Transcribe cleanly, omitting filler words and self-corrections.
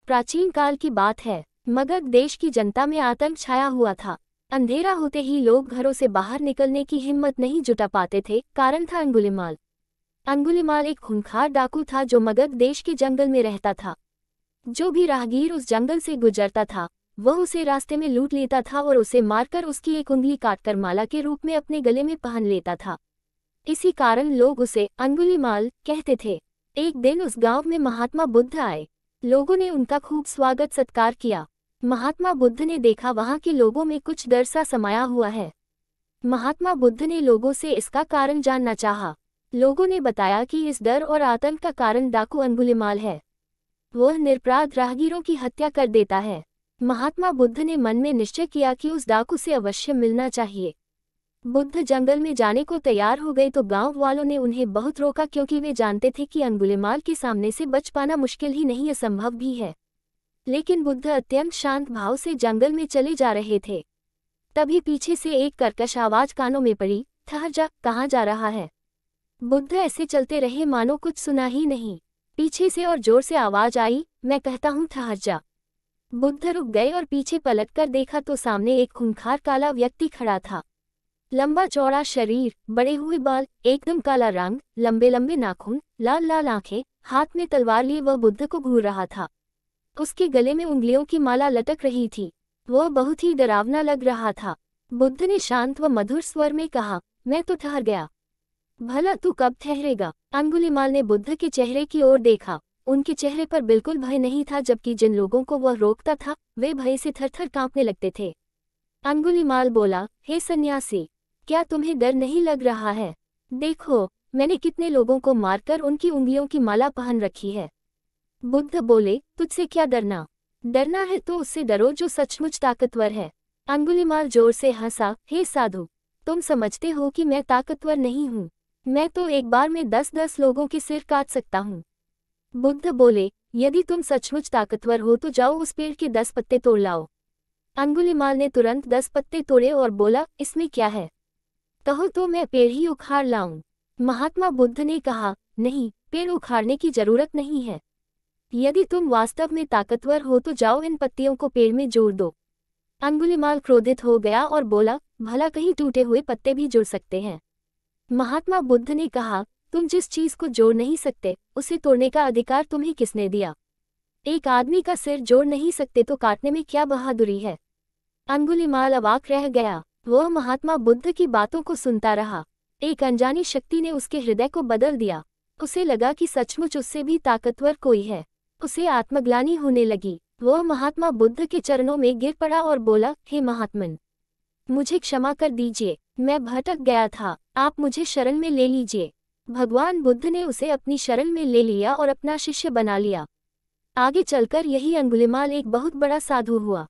प्राचीन काल की बात है। मगध देश की जनता में आतंक छाया हुआ था। अंधेरा होते ही लोग घरों से बाहर निकलने की हिम्मत नहीं जुटा पाते थे। कारण था अंगुलिमाल। अंगुलिमाल एक खूंखार डाकू था जो मगध देश के जंगल में रहता था। जो भी राहगीर उस जंगल से गुजरता था वह उसे रास्ते में लूट लेता था और उसे मारकर उसकी एक उंगली काटकर माला के रूप में अपने गले में पहन लेता था। इसी कारण लोग उसे अंगुलिमाल कहते थे। एक दिन उस गांव में महात्मा बुद्ध आए। लोगों ने उनका खूब स्वागत सत्कार किया। महात्मा बुद्ध ने देखा वहां के लोगों में कुछ डर सा समाया हुआ है। महात्मा बुद्ध ने लोगों से इसका कारण जानना चाहा। लोगों ने बताया कि इस डर और आतंक का कारण डाकू अंगुलिमाल है। वह निरपराध राहगीरों की हत्या कर देता है। महात्मा बुद्ध ने मन में निश्चय किया कि उस डाकू से अवश्य मिलना चाहिए। बुद्ध जंगल में जाने को तैयार हो गए तो गांव वालों ने उन्हें बहुत रोका, क्योंकि वे जानते थे कि अंगुलिमाल के सामने से बच पाना मुश्किल ही नहीं असंभव भी है। लेकिन बुद्ध अत्यंत शांत भाव से जंगल में चले जा रहे थे। तभी पीछे से एक कर्कश आवाज कानों में पड़ी, ठहर जा, कहाँ जा रहा है। बुद्ध ऐसे चलते रहे मानो कुछ सुना ही नहीं। पीछे से और जोर से आवाज आई, मैं कहता हूँ ठहर जा। बुद्ध रुक गए और पीछे पलटकर देखा तो सामने एक खूंखार काला व्यक्ति खड़ा था। लंबा चौड़ा शरीर, बड़े हुए बाल, एकदम काला रंग, लंबे लंबे नाखून, लाल लाल आंखें, हाथ में तलवार लिए वह बुद्ध को घूर रहा था। उसके गले में उंगलियों की माला लटक रही थी। वह बहुत ही डरावना लग रहा था। बुद्ध ने शांत व मधुर स्वर में कहा, मैं तो ठहर गया। भला तू कब ठहरेगा। अंगुलिमाल ने बुद्ध के चेहरे की ओर देखा। उनके चेहरे पर बिल्कुल भय नहीं था, जबकि जिन लोगों को वह रोकता था वे भय से थरथर कांपने लगते थे। अंगुलिमाल बोला, हे सन्यासी, क्या तुम्हें डर नहीं लग रहा है। देखो, मैंने कितने लोगों को मारकर उनकी उंगलियों की माला पहन रखी है। बुद्ध बोले, तुझसे क्या डरना। डरना है तो उससे डरो जो सचमुच ताकतवर है। अंगुलिमाल जोर से हंसा, हे साधु, तुम समझते हो कि मैं ताकतवर नहीं हूँ। मैं तो एक बार में 10-10 लोगों के सिर काट सकता हूँ। बुद्ध बोले, यदि तुम सचमुच ताकतवर हो तो जाओ उस पेड़ के 10 पत्ते तोड़ लाओ। अंगुलिमाल ने तुरंत 10 पत्ते तोड़े और बोला, इसमें क्या है, कहो तो मैं पेड़ ही उखाड़ लाऊं। महात्मा बुद्ध ने कहा, नहीं, पेड़ उखाड़ने की जरूरत नहीं है। यदि तुम वास्तव में ताकतवर हो तो जाओ इन पत्तियों को पेड़ में जोड़ दो। अंगुलिमाल क्रोधित हो गया और बोला, भला कहीं टूटे हुए पत्ते भी जुड़ सकते हैं। महात्मा बुद्ध ने कहा, तुम जिस चीज को जोड़ नहीं सकते उसे तोड़ने का अधिकार तुम्हें किसने दिया। एक आदमी का सिर जोड़ नहीं सकते तो काटने में क्या बहादुरी है। अंगुलिमाल अवाक रह गया। वह महात्मा बुद्ध की बातों को सुनता रहा। एक अनजानी शक्ति ने उसके हृदय को बदल दिया। उसे लगा कि सचमुच उससे भी ताकतवर कोई है। उसे आत्मग्लानि होने लगी। वह महात्मा बुद्ध के चरणों में गिर पड़ा और बोला, हे महात्मन, मुझे क्षमा कर दीजिए, मैं भटक गया था, आप मुझे शरण में ले लीजिए। भगवान बुद्ध ने उसे अपनी शरण में ले लिया और अपना शिष्य बना लिया। आगे चलकर यही अंगुलिमाल एक बहुत बड़ा साधु हुआ।